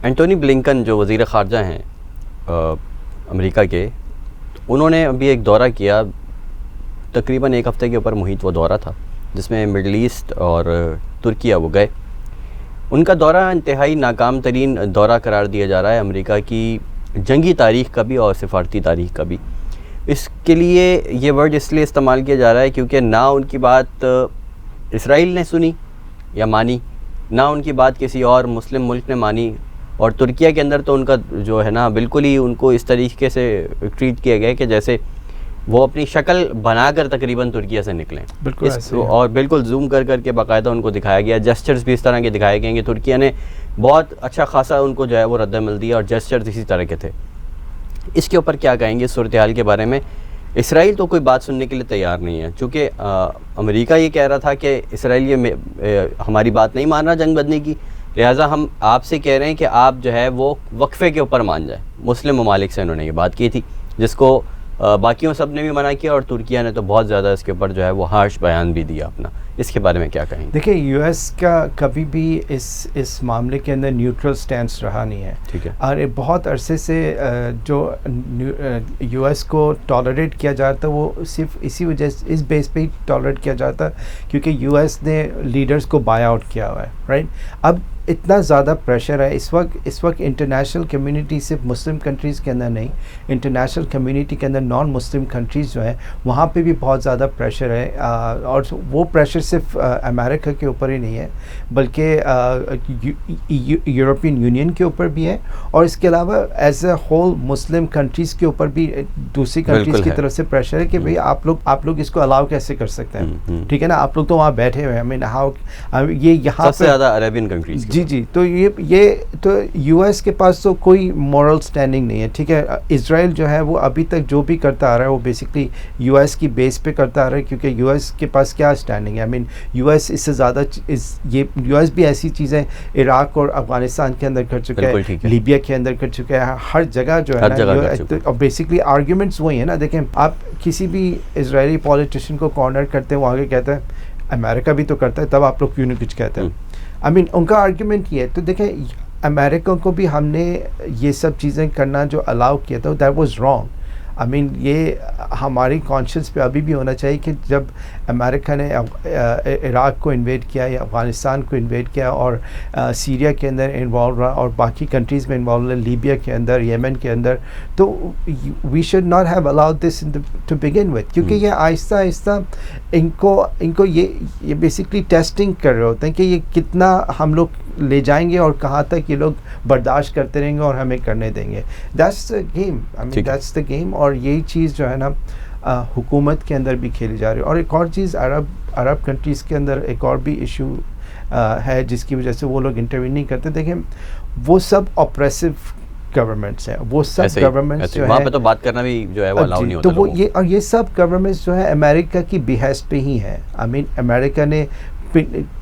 Antony Blinken جو وزیر خارجہ ہیں امریکہ کے، انہوں نے ابھی ایک دورہ کیا، تقریباً ایک ہفتے کے اوپر محیط وہ دورہ تھا، جس میں مڈل ایسٹ اور ترکیہ وہ گئے. ان کا دورہ انتہائی ناکام ترین دورہ قرار دیا جا رہا ہے امریکہ کی جنگی تاریخ کا بھی اور سفارتی تاریخ کا بھی. اس کے لیے یہ ورڈ اس لیے استعمال کیا جا رہا ہے کیونکہ نہ ان کی بات اسرائیل نے سنی یا مانی، نہ ان کی بات کسی اور مسلم ملک نے مانی، اور ترکیہ کے اندر تو ان کا جو ہے نا بالکل ہی ان کو اس طریقے سے ٹریٹ کیا گیا کہ جیسے وہ اپنی شکل بنا کر تقریباً ترکیہ سے نکلیں. بالکل اور بالکل زوم کر کے باقاعدہ ان کو دکھایا گیا، جسچرز بھی اس طرح کے دکھائے گئے کہ ترکیہ نے بہت اچھا خاصا ان کو جو ہے وہ رد عمل دیا، اور جسچرز اسی طرح کے تھے. اس کے اوپر کیا کہیں گے اس صورتحال کے بارے میں؟ اسرائیل تو کوئی بات سننے کے لیے تیار نہیں ہے، چونکہ امریکہ یہ کہہ رہا تھا کہ اسرائیل یہ ہماری بات نہیں مان رہا جنگ بدنے کی، لہٰذا ہم آپ سے کہہ رہے ہیں کہ آپ جو ہے وہ وقفے کے اوپر مان جائیں. مسلم ممالک سے انہوں نے یہ بات کی تھی، جس کو باقیوں سب نے بھی منع کیا، اور ترکیہ نے تو بہت زیادہ اس کے اوپر جو ہے وہ ہارش بیان بھی دیا اپنا. اس کے بارے میں کیا کہیں؟ دیکھیں، یو ایس کا کبھی بھی اس معاملے کے اندر نیوٹرل سٹینس رہا نہیں ہے. ٹھیک ہے. اور بہت عرصے سے جو یو ایس کو ٹالریٹ کیا جاتا وہ صرف اسی وجہ سے اس بیس پہ ہی ٹالریٹ کیا جاتا کیونکہ یو ایس نے لیڈرز کو بائی آؤٹ کیا ہوا ہے. رائٹ. اب اتنا زیادہ پریشر ہے اس وقت انٹرنیشنل کمیونٹی صرف مسلم کنٹریز کے اندر نہیں، انٹرنیشنل کمیونٹی کے اندر نان مسلم کنٹریز جو ہیں وہاں پہ بھی بہت زیادہ پریشر ہے. اور وہ پریشر صرف امریکہ کے اوپر ہی نہیں ہے بلکہ یورپین یونین کے اوپر بھی ہے، اور اس کے علاوہ as a whole Muslim countries کے اوپر بھی دوسری کنٹریز کی طرف سے پریشر ہے کہ بھئی آپ لوگ اس کو الاؤ کیسے کر سکتے ہیں. ٹھیک ہے نا. آپ لوگ تو وہاں بیٹھے ہوئے ہیں. یہ یہاں سب سے زیادہ عربین کنٹریز. جی تو یہ تو یو ایس کے پاس تو کوئی مورل سٹینڈنگ نہیں ہے. ٹھیک ہے. اسرائیل جو ہے وہ ابھی تک جو بھی کرتا آ رہا ہے وہ بیسکلی یو ایس کی بیس پہ کرتا آ رہا ہے، کیونکہ یو ایس کے پاس کیا سٹینڈنگ ہے. یو ایس اس سے زیادہ یو ایس بھی ایسی چیزیں عراق اور افغانستان کے اندر کر چکا ہے، لیبیا کے اندر کر چکا ہے، ہر جگہ جو ہے نا. اور بیسکلی آرگیومنٹس وہی ہیں نا. دیکھیں، آپ کسی بھی اسرائیلی پولیٹیشین کو کارنر کرتے ہیں وہ آگے کہتا ہے امریکہ بھی تو کرتا ہے، تب آپ لوگ کیوں نہیں کچھ کہتے ہیں. ان کا آرگیومنٹ یہ ہے. تو دیکھیں، امریکہ کو بھی ہم نے یہ سب چیزیں کرنا جو الاؤ کیا تھا دیٹ واز رانگ. یہ ہماری کانشیس پہ ابھی بھی ہونا چاہیے کہ جب امریکہ نے عراق کو انویڈ کیا یا افغانستان کو انویڈ کیا اور سیریا کے اندر انوالو رہا اور باقی کنٹریز میں انوالو رہا، لیبیا کے اندر، یمن کے اندر، تو we should not have allowed this to begin with. کیونکہ یہ آہستہ آہستہ ان کو یہ بیسکلی ٹیسٹنگ کر رہے ہوتے ہیں کہ یہ کتنا ہم لوگ لے جائیں گے اور کہاں تک یہ لوگ برداشت کرتے رہیں گے اور ہمیں کرنے دیں گے. That's the game. That's the game. اور یہی چیز جو ہے نا حکومت کے اندر بھی کھیلی جا رہی ہے. اور ایک اور چیز عرب کنٹریز کے اندر ایک اور بھی ایشو ہے جس کی وجہ سے وہ لوگ انٹروین نہیں کرتے. دیکھیں، وہ سب اپریسو گورنمنٹس ہیں، وہ سب گورنمنٹس جو وہاں پہ تو بات کرنا بھی جو ہے وہ الاؤ نہیں ہوتا. تو وہ یہ سب گورنمنٹس جو ہے امریکہ کی بیہسٹ پہ ہی ہیں. امریکہ نے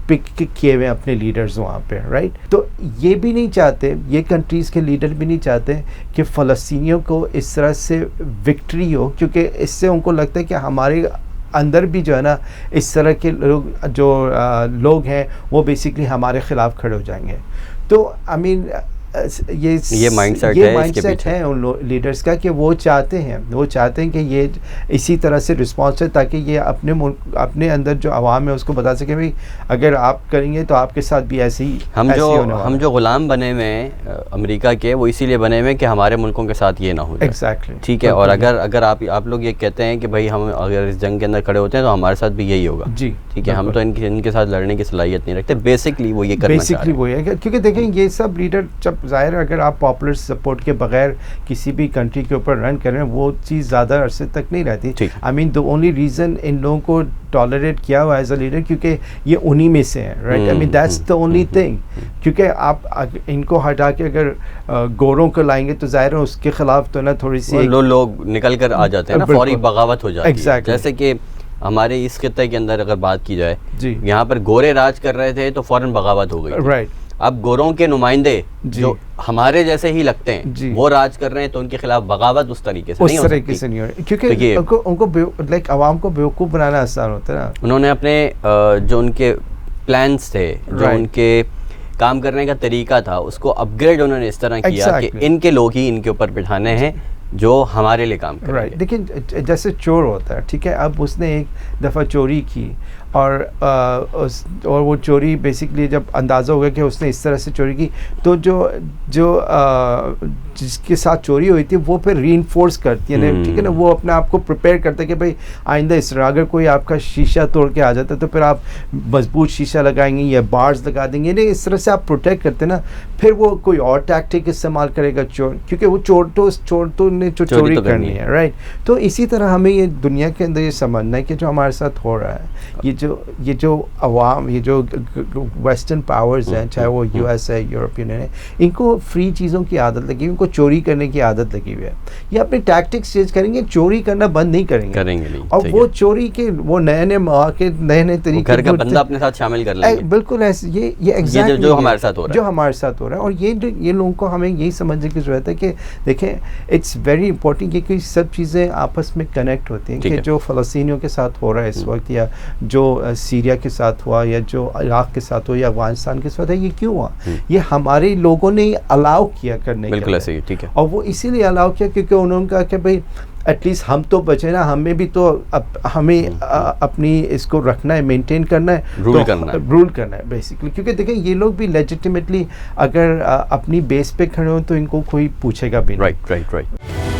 پک کیے ہوئے اپنے لیڈرز وہاں پہ. رائٹ. تو یہ بھی نہیں چاہتے، یہ کنٹریز کے لیڈر بھی نہیں چاہتے کہ فلسطینیوں کو اس طرح سے وکٹری ہو، کیونکہ اس سے ان کو لگتا ہے کہ ہمارے اندر بھی جو ہے نا اس طرح کے لوگ ہیں وہ بیسکلی ہمارے خلاف کھڑے ہو جائیں گے. تو یہ مائنڈ سیٹ ہے ان لیڈرز کا کہ وہ چاہتے ہیں کہ یہ اسی طرح سے رسپانس ہے تاکہ یہ اپنے اندر جو عوام ہے اس کو بتا سکے بھائی اگر آپ کریں گے تو آپ کے ساتھ بھی ایسے ہی. ہم جو غلام بنے ہوئے ہیں امریکہ کے، وہ اسی لیے بنے ہوئے ہیں کہ ہمارے ملکوں کے ساتھ یہ نہ ہو. ایگزیکٹلی. ٹھیک ہے. اور اگر آپ لوگ یہ کہتے ہیں کہ بھائی ہم اگر اس جنگ کے اندر کھڑے ہوتے ہیں تو ہمارے ساتھ بھی یہی ہوگا. جی ٹھیک ہے. ہم تو ان کے ساتھ لڑنے کی صلاحیت نہیں رکھتے. بیسکلی وہ یہ کرنا چاہتے ہیں. بیسکلی وہی ہے. کیونکہ دیکھیں یہ سب لیڈر جب ظاہر ہے اگر آپ پاپولر سپورٹ کے بغیر کسی بھی کنٹری کے اوپر رن کر رہے ہیں وہ چیز زیادہ عرصے تک نہیں رہتی. دا اونلی ریزن ان لوگوں کو ٹالریٹ کیا ہوا ایز اے لیڈر کیونکہ یہ انہی میں سے ہیں. Right. That's the only thing. کیونکہ آپ ان کو ہٹا کے اگر گوروں کو لائیں گے تو ظاہر ہے اس کے خلاف تو نا تھوڑی سی لوگ نکل کر آ جاتے ہیں نا، فوری بغاوت ہو جاتی ہے. جیسے کہ ہمارے اس خطے کے اندر اگر بات کی جائے، یہاں پر گورے راج کر رہے تھے تو فوراً بغاوت ہو گئی. رائٹ. اب گوروں کے نمائندے جو ہمارے جیسے ہی لگتے ہیں وہ راج کر رہے ہیں تو ان کے خلاف بغاوت اس طریقے سے نہیں ہو سکتی، کیونکہ ان کو لائک عوام کو بیوقوف بنانا آسان ہوتا ہے نا. انہوں نے اپنے جو ان کے پلانس تھے، جو ان کے کام کرنے کا طریقہ تھا اس کو اپ گریڈ انہوں نے اس طرح کیا کہ ان کے لوگ ہی ان کے اوپر بٹھانے ہیں جو ہمارے لیے کام کریں گے. لیکن جیسے چور ہوتا ہے, ٹھیک ہے, اب اس نے ایک دفعہ چوری کی اور وہ چوری بیسکلی جب اندازہ ہو گیا کہ اس نے اس طرح سے چوری کی, تو جو جس کے ساتھ چوری ہوئی تھی وہ پھر ری انفورس کرتی ہے نا, ٹھیک ہے نا, وہ اپنے آپ کو پریپیئر کرتا ہے کہ بھائی آئندہ اس طرح اگر کوئی آپ کا شیشہ توڑ کے آ جاتا ہے تو پھر آپ مضبوط شیشہ لگائیں گے یا بارز لگا دیں گے, نہیں اس طرح سے آپ پروٹیکٹ کرتے ہیں نا. پھر وہ کوئی اور ٹیکٹک استعمال کرے گا چور, کیونکہ وہ چور تو نے چوری کرنی ہے, رائٹ. تو اسی طرح ہمیں یہ دنیا کے اندر یہ سمجھنا ہے کہ جو ہمارے ساتھ ہو رہا ہے, یہ جو عوام, یہ جو ویسٹرن پاورز ہیں, چاہے وہ یو ایس ہے, یورپین ہے, ان کو فری چیزوں کی عادت لگی, ان کو چوری کرنے کی عادت لگی ہوئی ہے. یہ اپنے ٹیکٹکس چینج کریں گے, چوری کرنا بند نہیں کریں گے. اور وہ چوری کے وہ نئے مواقع, نئے طریقے, گھر کا بندہ اپنے ساتھ شامل کر لیں گے. بالکل ایسے یہ ایگزیکٹلی جو ہمارے ساتھ ہو رہا ہے. اور یہ لوگوں کو ہمیں یہی سمجھنے کی ضرورت ہے کہ دیکھیں اٹس ویری امپورٹنٹ کہ سب چیزیں آپس میں کنیکٹ ہوتی ہیں, کہ جو فلسطینیوں کے ساتھ ہو رہا ہے اس وقت, یا جو سیریا کے ساتھ ہوا, یا جو عراق کے ساتھ ہوا, یا افغانستان کے ساتھ ہے, یہ کیوں ہوا؟ یہ ہمارے لوگوں نے الاؤ کیا کرنے کے, بالکل ایسے ہی, ٹھیک ہے. اور وہ اسی لیے الاؤ کیا کیونکہ انہوں نے کہا کہ بھائی ایٹ لیسٹ ہم تو بچے نا, ہمیں بھی تو ہمیں اپنی اس کو رکھنا ہے, مینٹین کرنا ہے, رول کرنا ہے بیسکلی. کیونکہ دیکھیں یہ لوگ بھی لیجیٹیمیٹلی اگر اپنی بیس پہ کھڑے ہوں تو ان کو کوئی پوچھے گا بھی نہیں. رائٹ.